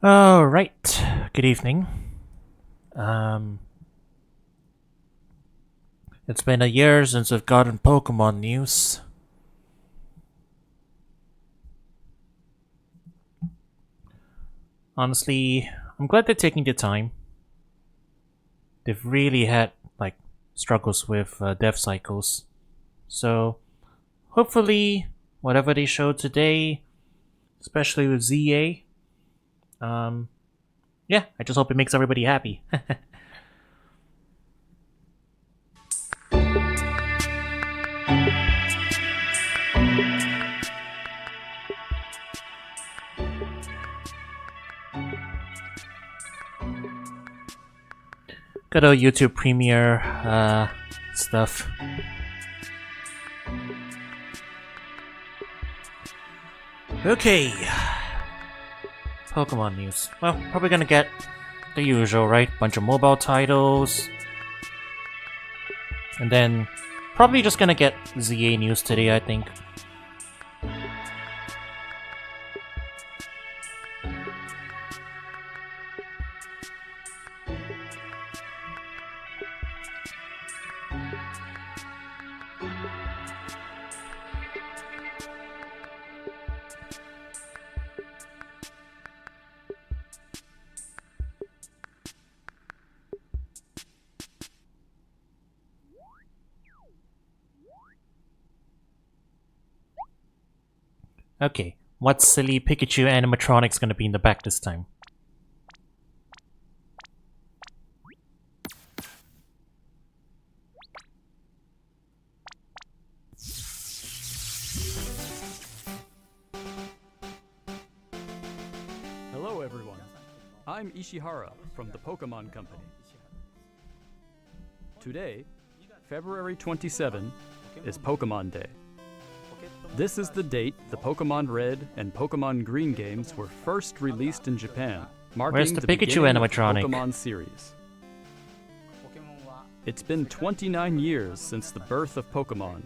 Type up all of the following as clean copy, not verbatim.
All right. Good evening. Um, it's been a year since I've gotten Pokemon news. Honestly, I'm glad they're taking the time. They've really had struggles with dev cycles. So hopefully, whatever they show today, especially with ZA, um, yeah, I just hope it makes everybody happy. Got a YouTube Premiere stuff. Okay. Pokemon news. Well, probably gonna get the usual, right? Bunch of mobile titles. And then probably just gonna get ZA news today, I think. Okay, what silly Pikachu animatronics gonna be in the back this time? Hello everyone, I'm Ishihara from the Pokémon Company. Today, February 27, is Pokémon Day. This is the date the Pokémon Red and Pokémon Green games were first released in Japan, marking Where's the Pikachu beginning animatronic? of the Pokémon series. It's been 29 years since the birth of Pokémon,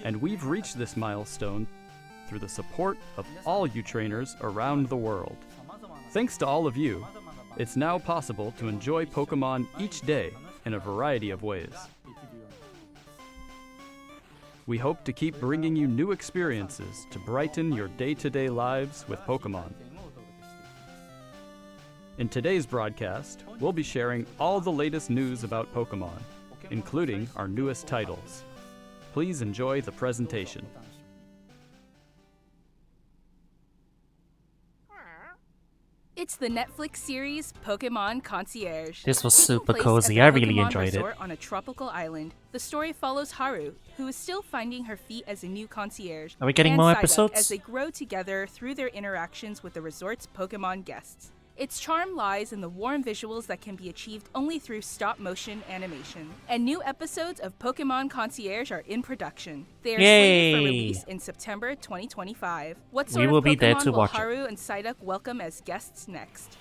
and we've reached this milestone through the support of all you trainers around the world. Thanks to all of you, it's now possible to enjoy Pokémon each day in a variety of ways. We hope to keep bringing you new experiences to brighten your day-to-day lives with Pokémon. In today's broadcast, we'll be sharing all the latest news about Pokémon, including our newest titles. Please enjoy the presentation. It's the Netflix series Pokémon Concierge. This was Taking super place at cozy. the I really Pokémon enjoyed it. resort on a tropical island. The story follows Haru, who is still finding her feet as a new concierge. Are we getting and more Psyduck episodes? as they grow together through their interactions with the resort's Pokémon guests. Its charm lies in the warm visuals that can be achieved only through stop-motion animation. And new episodes of Pokémon Concierge are in production. They are slated for Yay! release in September 2025. What We sort will of be there Pokémon to will watch it. Haru and Psyduck welcome as guests next?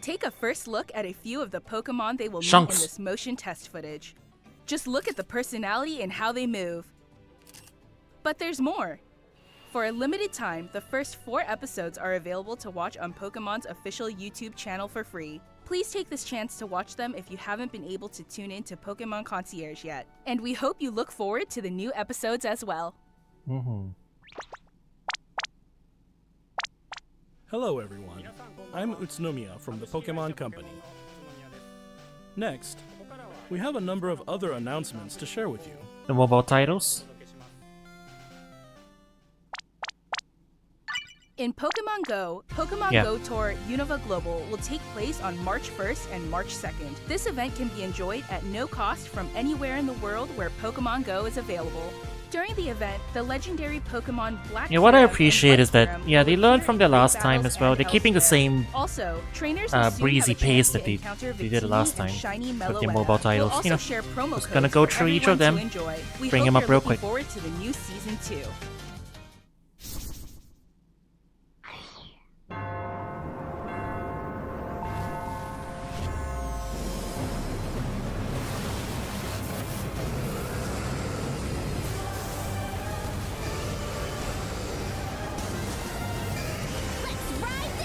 Take a first look at a few of the Pokémon they will meet in Shanks. this motion test footage. Just look at the personality and how they move. But there's more. For a limited time, the first 4 episodes are available to watch on Pokémon's official YouTube channel for free. Please take this chance to watch them if you haven't been able to tune in to Pokémon Concierge yet. And we hope you look forward to the new episodes as well. Hello everyone, I'm Utsunomiya from the Pokémon Company. Next, we have a number of other announcements to share with you. The mobile titles? In Pokemon Go, Pokemon Yeah. Go Tour Unova Global will take place on March 1st and March 2nd. This event can be enjoyed at no cost from anywhere in the world where Pokemon Go is available. During the event, the legendary Pokemon Black Yeah, what I Kyurem and appreciate White is that, Kyurem yeah, they will learned appear from in their group last time battles as well. and They're keeping the elsewhere. same Also, trainers will soon breezy have a pace chance that to they encounter did last Victini and time Shiny with their Meloetta. mobile titles. We'll also You know, share promo just codes gonna go for through each of everyone them, to enjoy. We bring hope them up you're real looking quick. forward to the new season 2. Let's ride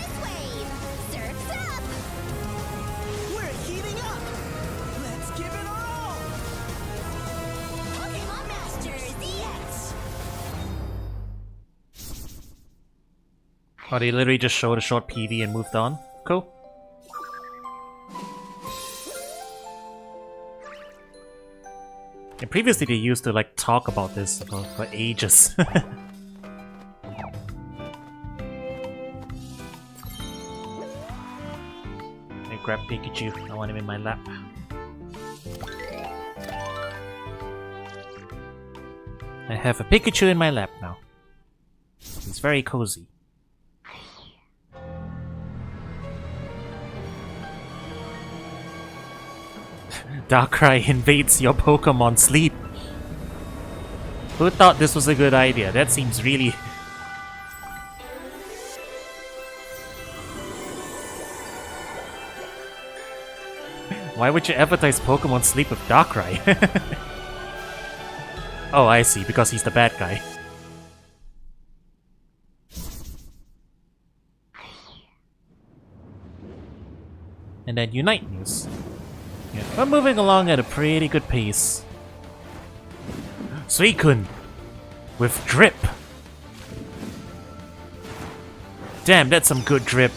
Or they literally just showed a short PV and moved on. Cool. And previously they used to like talk about this for ages. I grab Pikachu, I want him in my lap. I have a Pikachu in my lap now. It's very cozy. Darkrai invades your Pokemon sleep. Who thought this was a good idea? That seems really... Why would you advertise Pokemon sleep with Darkrai? Oh, I see, because he's the bad guy. And then Unite news. Yeah, we're moving along at a pretty good pace. Suicune! With drip! Damn, that's some good drip.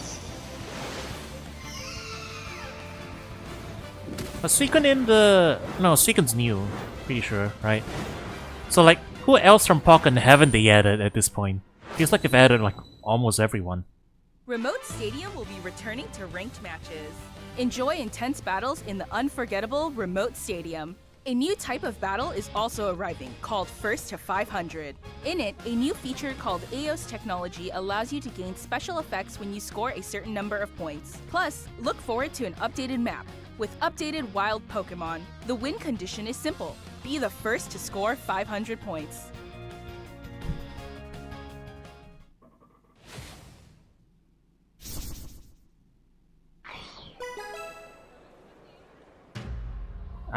Was Suicune in the... No, Suicune's new. Pretty sure, right? So like, who else from Pokken haven't they added at this point? Feels like they've added like almost everyone. Remote Stadium will be returning to ranked matches. Enjoy intense battles in the unforgettable Remote Stadium. A new type of battle is also arriving, called First to 500. In it, a new feature called Eos technology allows you to gain special effects when you score a certain number of points. Plus, look forward to an updated map, with updated wild Pokémon. The win condition is simple. Be the first to score 500 points.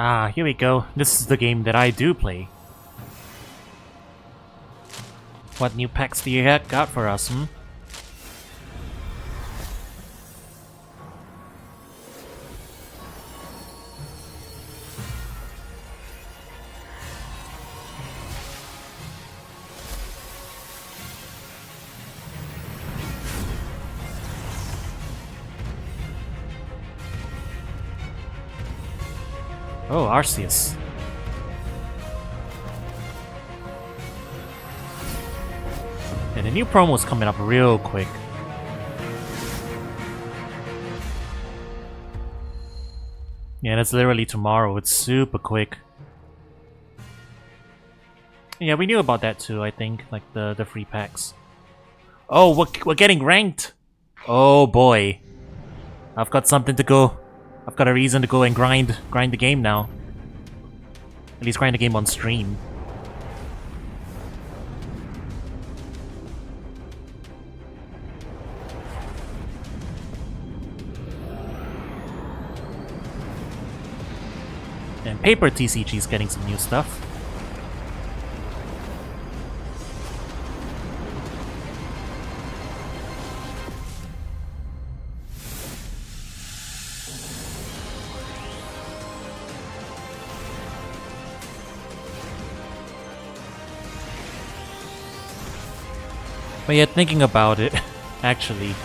Ah, here we go. This is the game that I do play. What new packs do you got for us, hmm? Oh, Arceus. And the new promo's coming up real quick. Yeah, that's literally tomorrow. It's super quick. Yeah, we knew about that too, I think. Like the free packs. Oh, we're getting ranked! Oh boy. I've got something to go. I've got a reason to go and grind the game now. At least grind the game on stream. And Paper TCG is getting some new stuff. But yet, thinking about it, actually,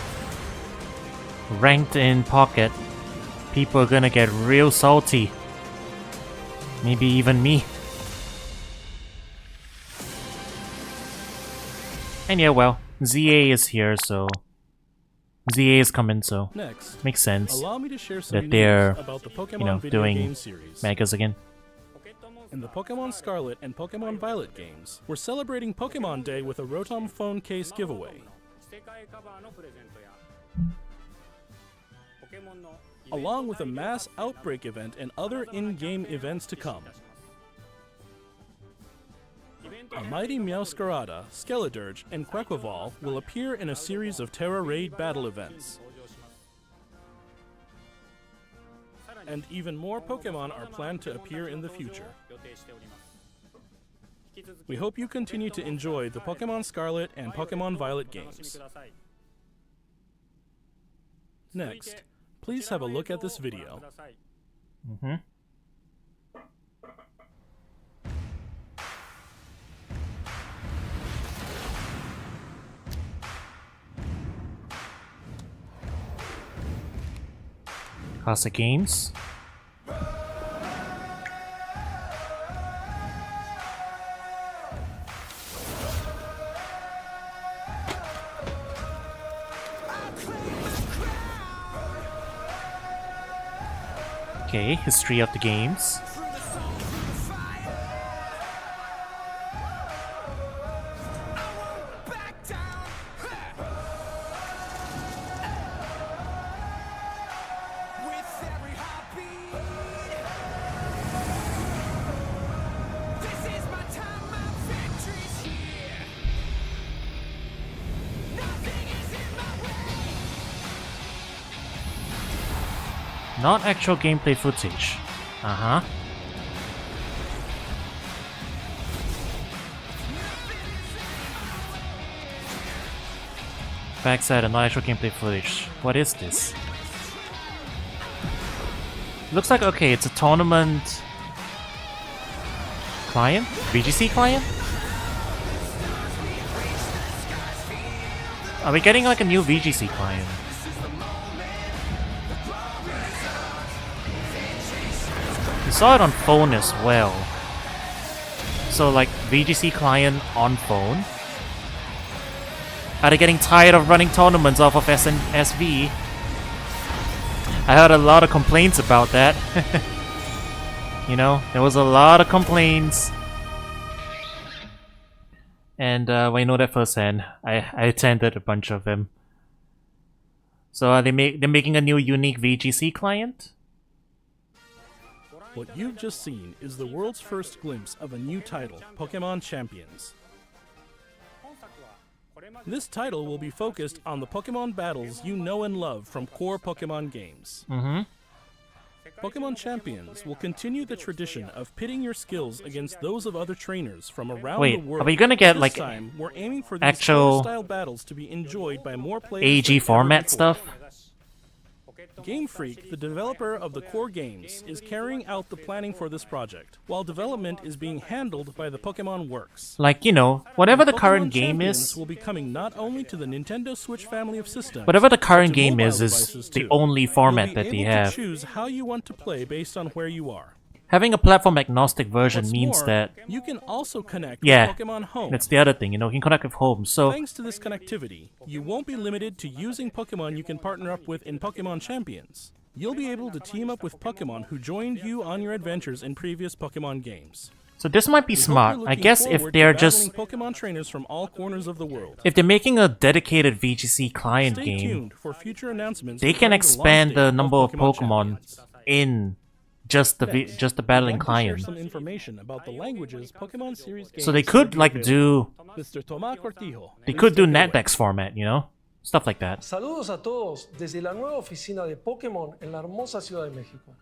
ranked in Pocket, people are gonna get real salty. Maybe even me. And yeah, well, ZA is here, so... ZA is coming, so... Next, makes sense allow me to share some that they're, news about the Pokémon you know, video doing game series. megas again. In the Pokémon Scarlet and Pokémon Violet games, we're celebrating Pokémon Day with a Rotom phone case giveaway. Along with a mass outbreak event and other in-game events to come. A mighty Meowscarada, Skeledirge, and Quaquaval will appear in a series of Terra Raid battle events. And even more Pokémon are planned to appear in the future. We hope you continue to enjoy the Pokémon Scarlet and Pokémon Violet games. Next, please have a look at this video. Mm-hmm. Classic games. Okay, history of the games. Not actual gameplay footage. Uh-huh. Backside and not actual gameplay footage. What is this? Looks like, okay, it's a tournament client? VGC client? Are we getting like a new VGC client? We saw it on phone as well. So like VGC client on phone. Are they getting tired of running tournaments off of SV? I heard a lot of complaints about that. You know, there was a lot of complaints. And I know that firsthand. I attended a bunch of them. So they're making a new unique VGC client? What you've just seen is the world's first glimpse of a new title, Pokémon Champions. This title will be focused on the Pokémon battles you know and love from core Pokémon games. Pokémon Champions will continue the tradition of pitting your skills against those of other trainers from around the world. Are we gonna get this like time, we're aiming for these actual style battles to be enjoyed by more players AG format stuff? Game Freak, the developer of the core games, is carrying out the planning for this project, while development is being handled by the Pokémon Works. Like, you know, whatever the Pokémon current game Champions is, will be coming not only to the Nintendo Switch family of systems, whatever the but current to game mobile is devices the too. only format You'll that be they able to have. choose how you want to play based on where you are. Having a platform agnostic version What's means more, that, you can also connect yeah, with Pokémon Home. that's the other thing, you know, you can connect with home. So Thanks to this connectivity, you won't be limited to using Pokémon you can partner up with in Pokémon Champions. You'll be able to team up with Pokémon who joined you on your adventures in previous Pokémon games. So this might be We hope smart. you're I looking guess if forward to they're battling just Pokémon trainers from all corners of the world. if they're making a dedicated VGC client Stay game, tuned for future announcements. they can regarding the launch expand date the number of Pokemon Champions. in just the Next, just the we'd battling like to client. share some information about the languages Pokemon series games So they will could be like available. do Mr. Tomás Cortijo, they please could do take it away. NetDex format, you know, stuff like that. Saludos a todos desde la nueva oficina de Pokémon en la hermosa Ciudad de México.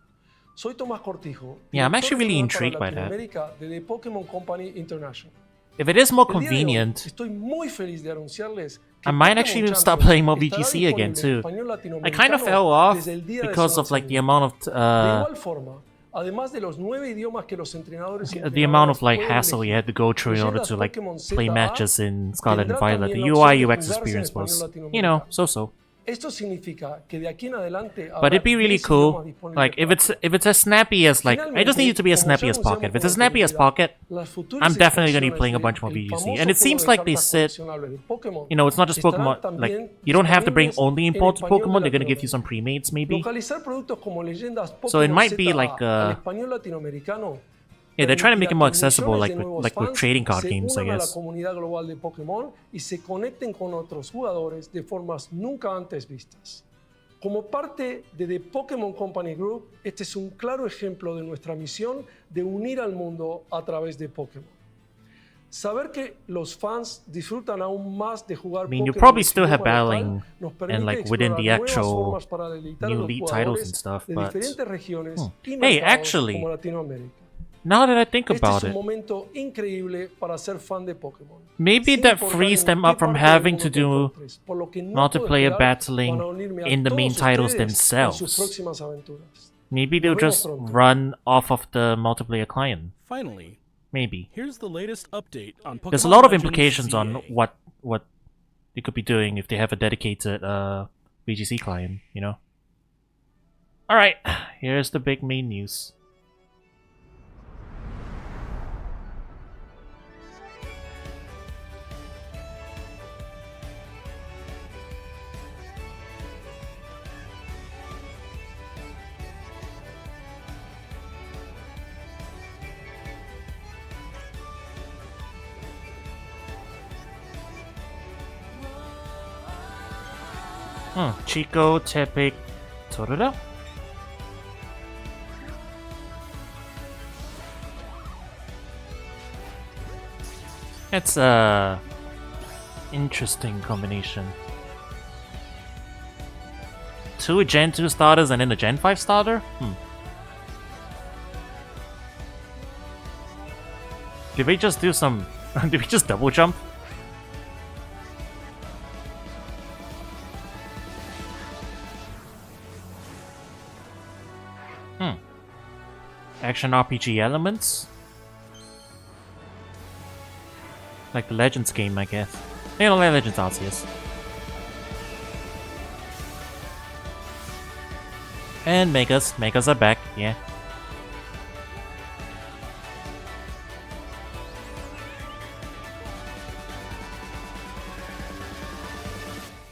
Soy Tomás Cortijo, Yeah, I'm director actually really regional para intrigued by that. Latinoamérica de The Pokémon Company International. If it is more El día de hoy, convenient, estoy muy feliz de anunciarles que I might Pokémon actually start Champions playing more estará VGC again disponible en too. español I kind of latinoamericano fell off desde el día de because su of like the lanzamiento. amount De of igual forma, además de los 9 idiomas que los entrenadores y the amount of like pueden hassle you elegir, had to go through in order leyendas to like Pokémon play ZA matches in Scarlet and tendrá Violet. también The la opción UI de UX jugarse en experience español was, latinoamericano. so. Esto significa que de aquí en adelante But it'd be habrá really 10 idiomas cool, disponibles like para if it's as snappy as like I just need it to be as snappy as Pocket. If it's as snappy as Pocket, I'm definitely going to be playing a bunch more VGC. And it seems like they said, you know, it's not just Pokemon. Like you don't have to bring only imported Pokemon. They're going to give you some pre-mates maybe. Localizar productos como leyendas So it Pokémon might be ZA like, al español latinoamericano Yeah, they're trying to make it more permitirá que accessible, millones like de nuevos with fans trading card se games, I unan a la guess. comunidad global de Pokémon y se conecten con otros jugadores de formas nunca antes vistas. Como parte de The Pokémon Company Group, este es un claro ejemplo de nuestra misión de unir al mundo a través de Pokémon. Saber que los fans disfrutan aún más de jugar I mean, you Pokémon probably en su still have idioma local, battling nos and permite like within the explorar nuevas actual formas para deleitar a new los Elite titles jugadores and stuff, de but diferentes regiones y Hey, mercados actually, como Latinoamérica. now that I think Este about es un it, momento increíble para ser fan de Pokémon. maybe Sin that importar frees en them qué up from parte del having mundo to te do encuentres, por lo que no multiplayer puedo esperar battling para unirme a in the main todos titles ustedes en sus themselves. próximas aventuras. Maybe they'll Nos vemos just pronto. run off of the multiplayer client. Finally, Maybe. here's the latest update on Pokémon There's a lot of Legends implications on ZA. what they could be doing if they have a dedicated VGC client, you know? Alright, here's the big main news. Chico, Tepic, Tororo? That's a interesting combination. 2 Gen 2 starters and then a Gen 5 starter? Did we just do some... Did we just double jump? Action RPG elements? Like the Legends game, I guess. You know, like Legends Arceus. And Megas. Megas are back, yeah.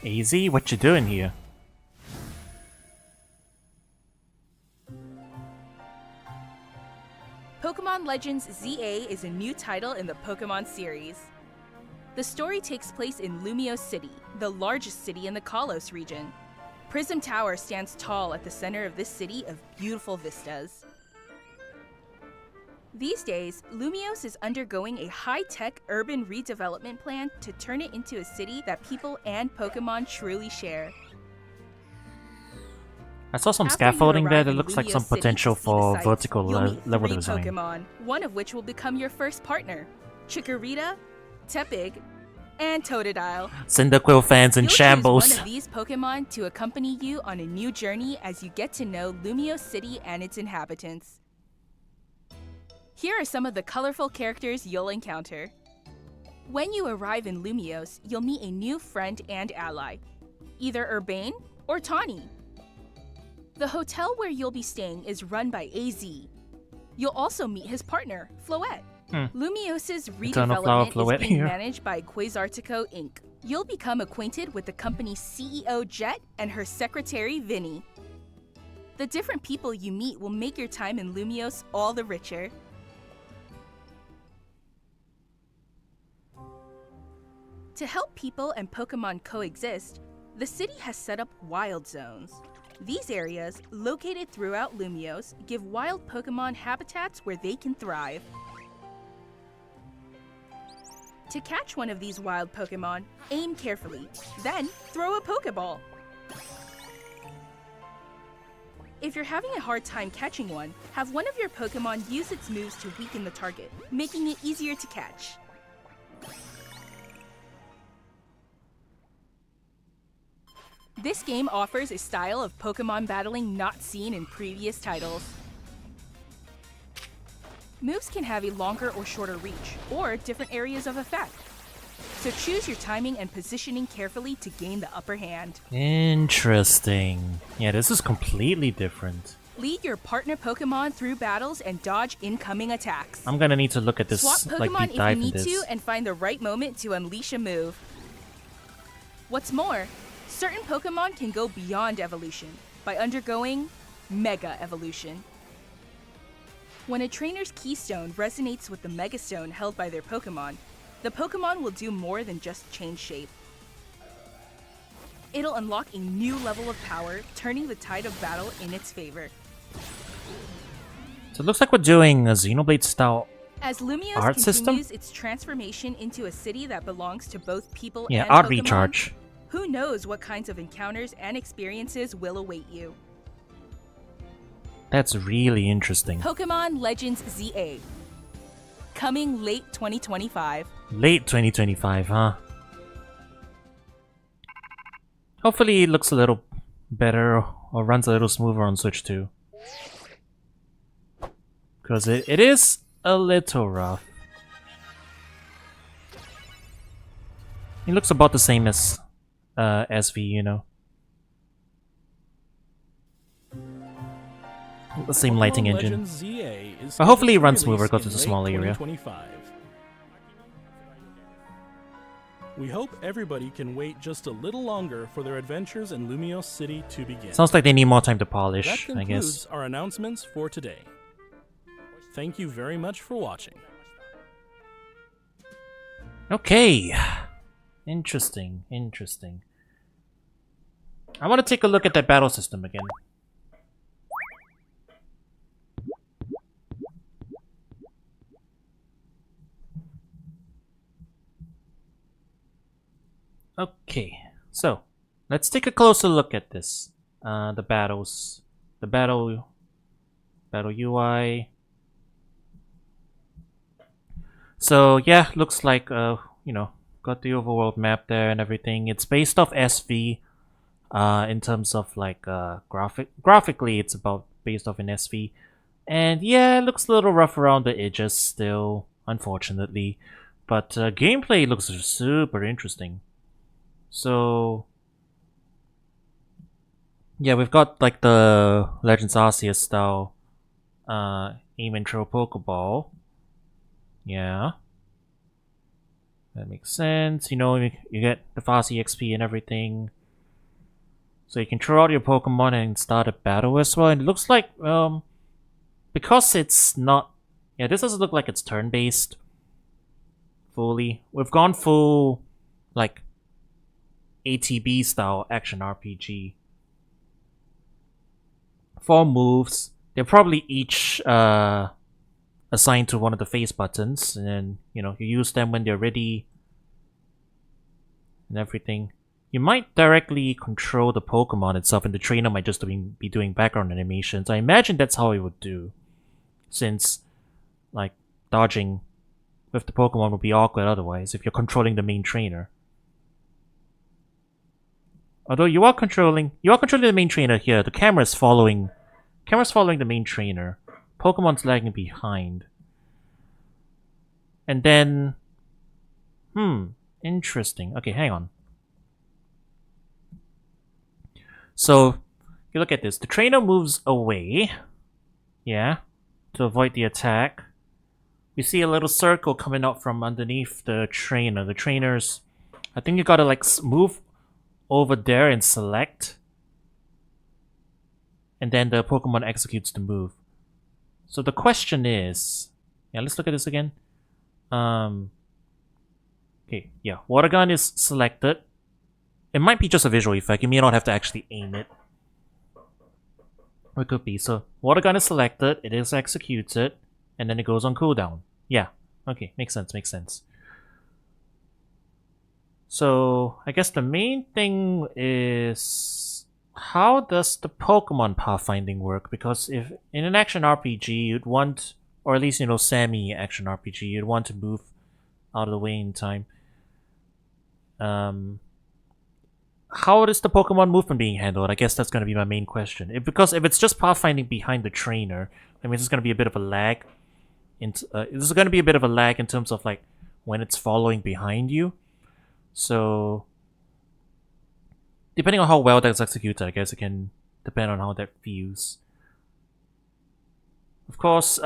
Easy, what you doing here? Pokémon Legends ZA is a new title in the Pokémon series. The story takes place in Lumiose City, the largest city in the Kalos region. Prism Tower stands tall at the center of this city of beautiful vistas. These days, Lumiose is undergoing a high-tech urban redevelopment plan to turn it into a city that people and Pokémon truly share. I saw some After scaffolding you there arrive that in looks like Lumiose some City potential to see the for sights, vertical you'll meet level 3 design. Pokémon, one of which will become your first partner: Chikorita, Tepig, and Totodile. Cyndaquil fans in You'll shambles. choose one of these Pokémon to accompany you on a new journey as you get to know Lumiose City and its inhabitants. Here are some of the colorful characters you'll encounter. When you arrive in Lumiose, you'll meet a new friend and ally, either Urbane or Tawny. The hotel where you'll be staying is run by AZ. You'll also meet his partner, Floette. Lumiose's Eternal Flower redevelopment is Floette being here. managed by Quasartico Inc. You'll become acquainted with the company's CEO Jet and her secretary Vinny. The different people you meet will make your time in Lumiose all the richer. To help people and Pokémon coexist, the city has set up wild zones. These areas, located throughout Lumiose, give wild Pokémon habitats where they can thrive. To catch one of these wild Pokémon, aim carefully, then throw a Pokéball. If you're having a hard time catching one, have one of your Pokémon use its moves to weaken the target, making it easier to catch. This game offers a style of Pokémon battling not seen in previous titles. Moves can have a longer or shorter reach, or different areas of effect. So choose your timing and positioning carefully to gain the upper hand. Interesting. Yeah, this is completely different. Lead your partner Pokémon through battles and dodge incoming attacks. I'm gonna need to look at this Swap like Pokémon deep if dive you in need this. to and find the right moment to unleash a move. What's more, certain Pokémon can go beyond evolution by undergoing Mega Evolution. When a trainer's keystone resonates with the Megastone held by their Pokémon, the Pokémon will do more than just change shape. It'll unlock a new level of power, turning the tide of battle in its favor. So it looks like we're doing a Xenoblade style. As Lumiose Art system? continues its transformation into a city that belongs to both people Yeah, and art Pokémon, recharge. who knows what kinds of encounters and experiences will await you. That's really interesting. Pokémon Legends ZA. Coming late 2025. Late 2025, huh? Hopefully it looks a little better or runs a little smoother on Switch too. Because it is a little rough. It looks about the same as SV, you know. the same lighting Pokemon engine. Legends ZA is But hopefully it scheduled runs to smoother release because in it's a late small area. 2025. We hope everybody can wait just a little longer for their adventures in Lumiose City to begin. Sounds like they need more time to That polish, I concludes guess. our announcements for today. Thank you very much for watching. Okay. Interesting, interesting. I want to take a look at that battle system again. Okay, so let's take a closer look at this. The battles, the battle UI. So yeah, looks like got the overworld map there and everything. It's based off SV. In terms of like graphically, it's about based off an SV. And yeah, it looks a little rough around the edges still, unfortunately. But gameplay looks super interesting. So yeah, we've got like the Legends Arceus style aim and throw Pokeball. Yeah. That makes sense. You know, you get the fast EXP and everything. So you can throw out your Pokemon and start a battle as well. And it looks like, because it's not... Yeah, this doesn't look like it's turn-based. Fully. We've gone full, like, ATB style action RPG. 4 moves. They're probably each assigned to one of the face buttons. And then, you use them when they're ready. And everything. You might directly control the Pokemon itself, and the trainer might just be doing background animations. I imagine that's how it would do. Since, like, dodging with the Pokemon would be awkward otherwise if you're controlling the main trainer. Although you are controlling the main trainer here. The camera's following the main trainer. Pokemon's lagging behind. And then... interesting. Okay, hang on. So, you look at this. The trainer moves away. Yeah. To avoid the attack. We see a little circle coming out from underneath the trainer. The trainer's... I think you gotta like move over there and select. And then the Pokemon executes the move. So the question is... Yeah, let's look at this again. Okay, yeah. Water gun is selected. It might be just a visual effect. You may not have to actually aim it. Or it could be. So, water gun is selected. It is executed. And then it goes on cooldown. Yeah. Okay. Makes sense. Makes sense. So, I guess the main thing is... How does the Pokemon pathfinding work? Because if in an action RPG, you'd want... Or at least, semi-action RPG, you'd want to move out of the way in time. How is the Pokemon movement being handled? I guess that's going to be my main question. Because if it's just pathfinding behind the trainer, I mean, this is going to be a bit of a lag. This is going to be a bit of a lag in terms of like when it's following behind you. So, depending on how well that's executed, I guess it can depend on how that feels. Of course,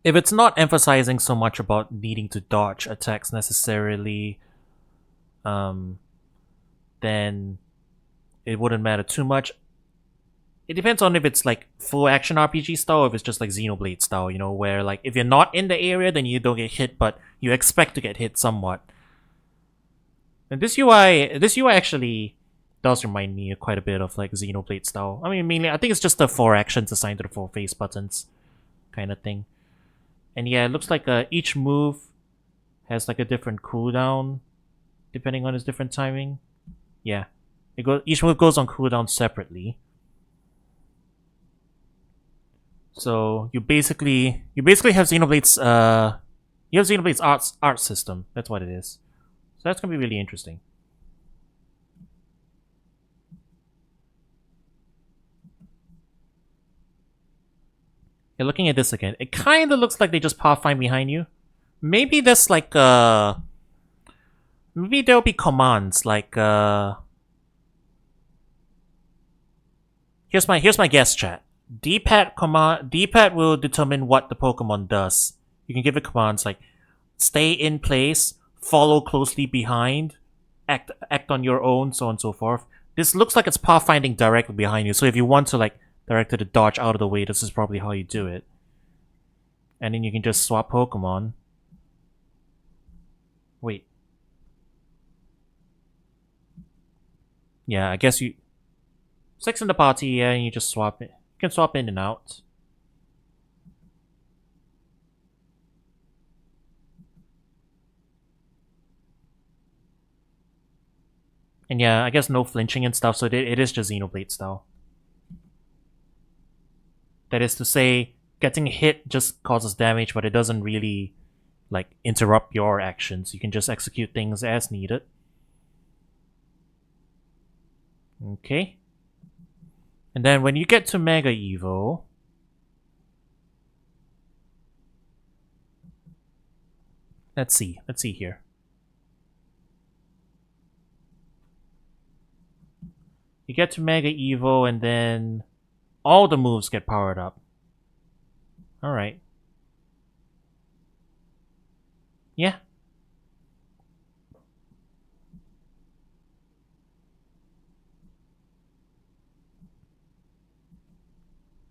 if it's not emphasizing so much about needing to dodge attacks necessarily, then it wouldn't matter too much. It depends on if it's like full action RPG style or if it's just like Xenoblade style, where like if you're not in the area then you don't get hit, but you expect to get hit somewhat. And this UI actually does remind me quite a bit of like Xenoblade style. I mean, mainly I think it's just the 4 actions assigned to the 4 face buttons kind of thing. And yeah, it looks like each move has like a different cooldown depending on its different timing. Yeah. Each move goes on cooldown separately. So you basically have Xenoblade's art system. That's what it is. So that's gonna be really interesting. Yeah, looking at this again, it kinda looks like they just pathfind behind you. Maybe there's like maybe there'll be commands like Here's my guess, chat. D-pad will determine what the Pokemon does. You can give it commands like stay in place, follow closely behind, act on your own, so on and so forth. This looks like it's pathfinding directly behind you, so if you want to like direct it to dodge out of the way, this is probably how you do it. And then you can just swap Pokemon. Wait. Yeah, I guess you 6 in the party, yeah, and you just swap it. You can swap in and out. And yeah, I guess no flinching and stuff, so it is just Xenoblade style. That is to say, getting hit just causes damage, but it doesn't really, like, interrupt your actions. You can just execute things as needed. Okay. And then when you get to Mega Evo... Let's see here. You get to Mega Evo and then all the moves get powered up. Alright. Yeah.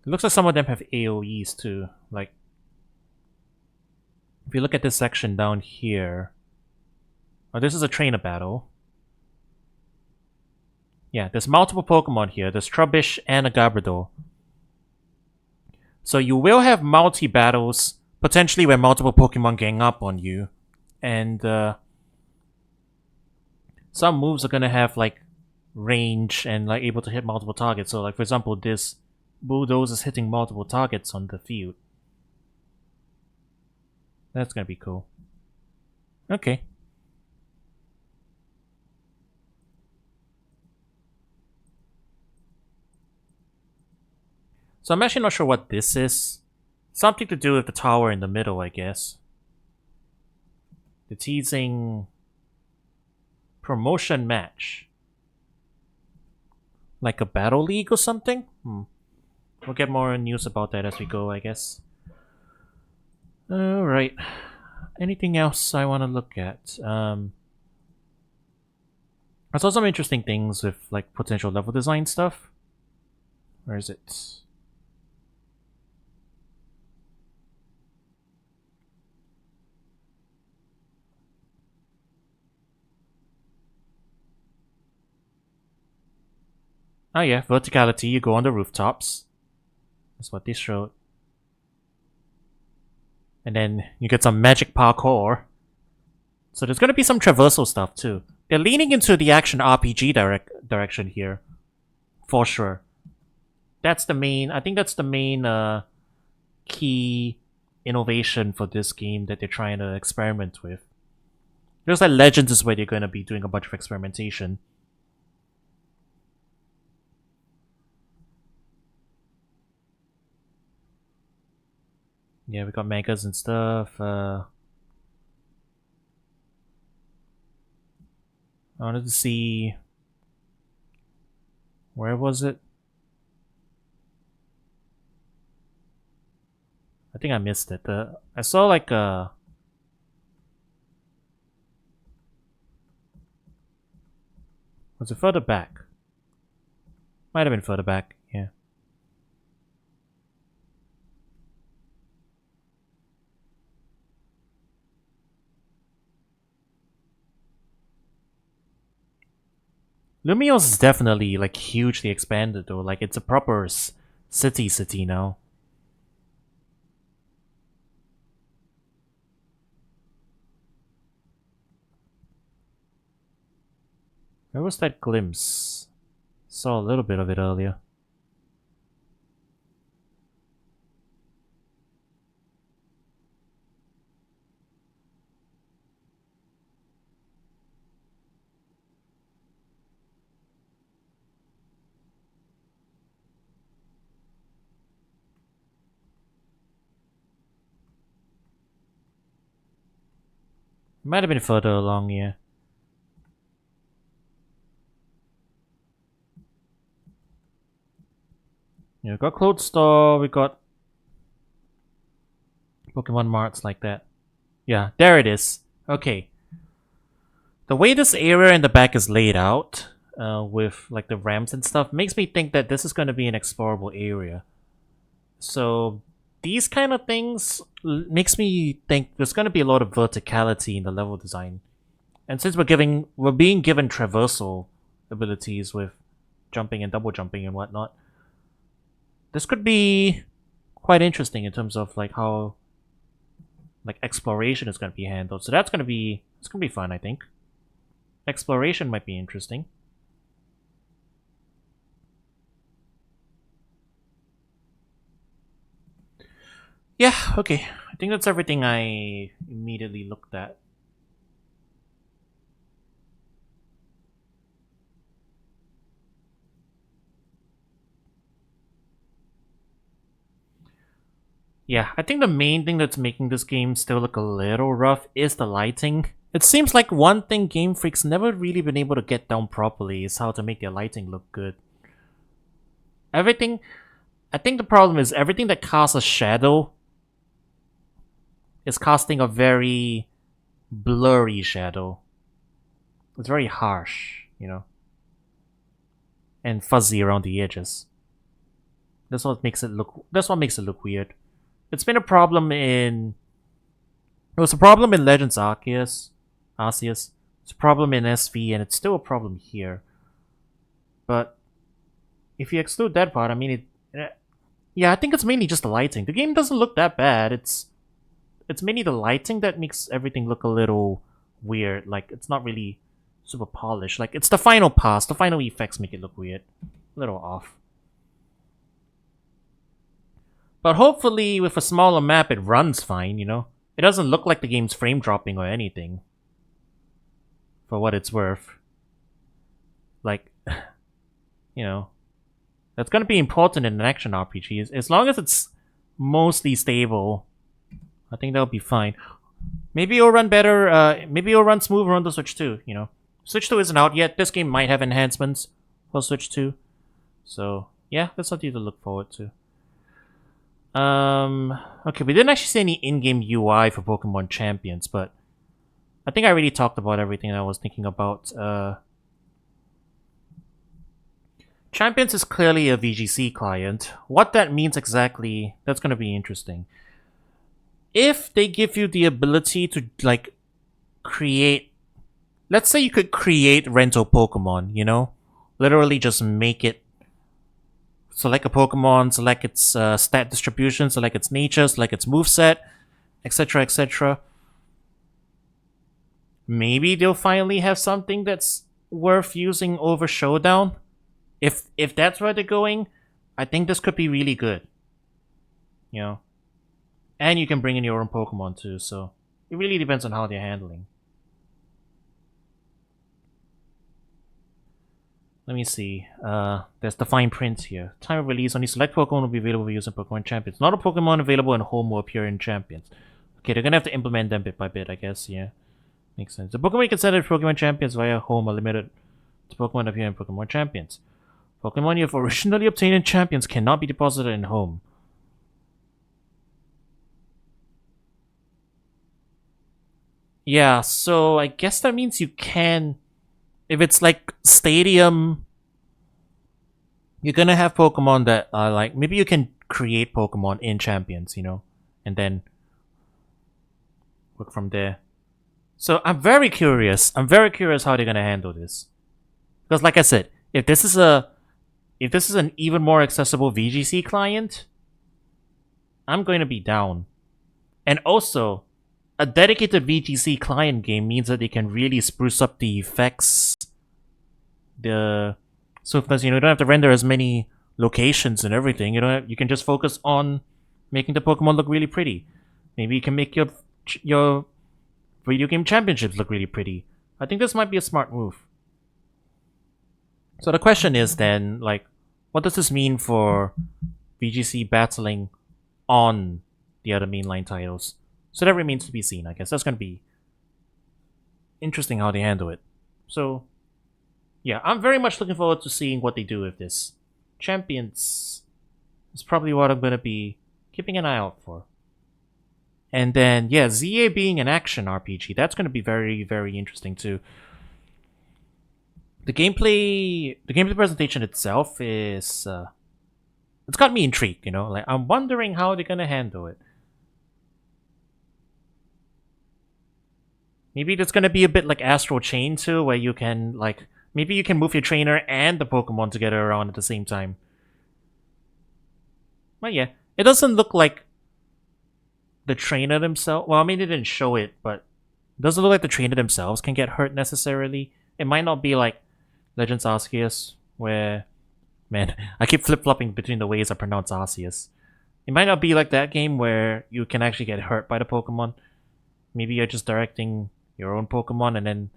It looks like some of them have AoEs too. Like, if you look at this section down here... Oh, this is a trainer battle. Yeah, there's multiple Pokemon here. There's Trubbish and a Gabrador. So you will have multi-battles, potentially where multiple Pokemon gang up on you. And some moves are gonna have like range and like able to hit multiple targets. So like for example, this Bulldoze is hitting multiple targets on the field. That's gonna be cool. Okay. So I'm actually not sure what this is. Something to do with the tower in the middle, I guess. The teasing promotion match. Like a battle league or something? We'll get more news about that as we go, I guess. Alright. Anything else I want to look at? I saw some interesting things with like potential level design stuff. Where is it? Oh yeah, verticality, you go on the rooftops. That's what they showed. And then you get some magic parkour. So there's gonna be some traversal stuff too. They're leaning into the action RPG direction here. For sure. That's the main, I think that's the main key innovation for this game that they're trying to experiment with. Looks like Legends is where they're gonna be doing a bunch of experimentation. Yeah, we got megas and stuff. I wanted to see... Where was it? I think I missed it. I saw like a... Was it further back? Might have been further back, yeah. Lumios is definitely like hugely expanded though, like it's a proper city now. Where was that glimpse? Saw a little bit of it earlier. Might have been further along, yeah. You know, we got clothes store, we got Pokemon marts like that. Yeah, there it is. Okay. The way this area in the back is laid out, with like the ramps and stuff, makes me think that this is going to be an explorable area. So these kind of things makes me think there's going to be a lot of verticality in the level design. And since we're being given traversal abilities with jumping and double jumping and whatnot, this could be quite interesting in terms of like how like exploration is going to be handled. So it's going to be fun, I think. Exploration might be interesting. Yeah, okay. I think that's everything I immediately looked at. Yeah, I think the main thing that's making this game still look a little rough is the lighting. It seems like one thing Game Freak's never really been able to get down properly is how to make their lighting look good. Everything, I think the problem is everything that casts a shadow is casting a very blurry shadow. It's very harsh, you know, and fuzzy around the edges. That's what makes it look weird. It's been a problem in It was a problem in Legends Arceus. It's a problem in SV, and it's still a problem here. But if you exclude that part, I mean, yeah, I think it's mainly just the lighting. The game doesn't look that bad. It's mainly the lighting that makes everything look a little weird. Like it's not really super polished. Like it's the final pass, the final effects make it look weird, a little off. But hopefully, with a smaller map, it runs fine. You know, it doesn't look like the game's frame dropping or anything. For what it's worth, like, you know, that's gonna be important in an action RPG. As long as it's mostly stable, I think that'll be fine. Maybe it'll run better. Maybe it'll run smoother on the Switch 2. You know, Switch 2 isn't out yet. This game might have enhancements for Switch 2. So yeah, that's something to look forward to. Okay, we didn't actually see any in-game UI for Pokemon Champions, but I think I already talked about everything I was thinking about. Champions is clearly a VGC client. What that means exactly, that's going to be interesting. If they give you the ability to, like, create... Let's say you could create rental Pokemon, you know? Literally just make it... Select a Pokemon, select its stat distribution, select its nature, select its moveset, etc, etc. Maybe they'll finally have something that's worth using over Showdown. If that's where they're going, I think this could be really good. You know? And you can bring in your own Pokemon too, so it really depends on how they're handling. Let me see. There's the fine print here. Time of release, only select Pokemon will be available for use in Pokemon Champions. Not a Pokemon available in home will appear in Champions. Okay, they're gonna have to implement them bit by bit, I guess, yeah. Makes sense. The Pokemon you can send to Pokemon Champions via home are limited to Pokemon appear in Pokemon Champions. Pokemon you have originally obtained in Champions cannot be deposited in home. Yeah, so I guess that means you can... If it's like Stadium, you're gonna have Pokemon that are like... Maybe you can create Pokemon in Champions, you know? And then work from there. So I'm very curious. I'm very curious how they're gonna handle this. Because like I said, if this is an even more accessible VGC client, I'm going to be down. And also, a dedicated VGC client game means that they can really spruce up the effects. So because you don't have to render as many locations and everything. You can just focus on making the Pokemon look really pretty. Maybe you can make your video game championships look really pretty. I think this might be a smart move. So the question is then, like, what does this mean for VGC battling on the other mainline titles? So that remains to be seen, I guess. That's going to be interesting how they handle it. So, yeah, I'm very much looking forward to seeing what they do with this. Champions It's probably what I'm gonna be keeping an eye out for. And then, yeah, ZA being an action RPG, that's gonna be very, very interesting too. The gameplay presentation itself is, it's got me intrigued. Like I'm wondering how they're gonna handle it. Maybe it's gonna be a bit like Astral Chain too, where you can maybe you can move your trainer and the Pokemon together around at the same time. But yeah, it doesn't look like the trainer themselves. Well, I mean, they didn't show it, but it doesn't look like the trainer themselves can get hurt necessarily. It might not be like Legends Arceus, where, man, I keep flip flopping between the ways I pronounce Arceus. It might not be like that game where you can actually get hurt by the Pokemon. Maybe you're just directing your own Pokemon and then,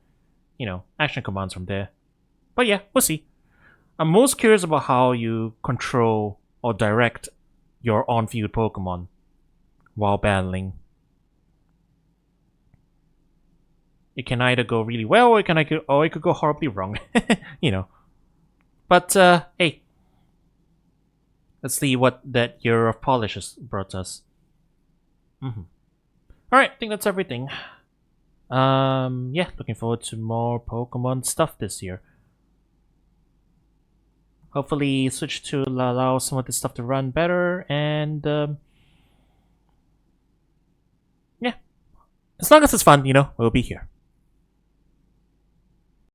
action commands from there. But yeah, we'll see. I'm most curious about how you control or direct your on-field Pokemon while battling. It can either go really well or it could go horribly wrong. But hey, let's see what that year of polish has brought us. Alright, I think that's everything. Yeah, looking forward to more Pokemon stuff this year. Hopefully Switch 2 will allow some of this stuff to run better, and yeah. As long as it's fun, we'll be here.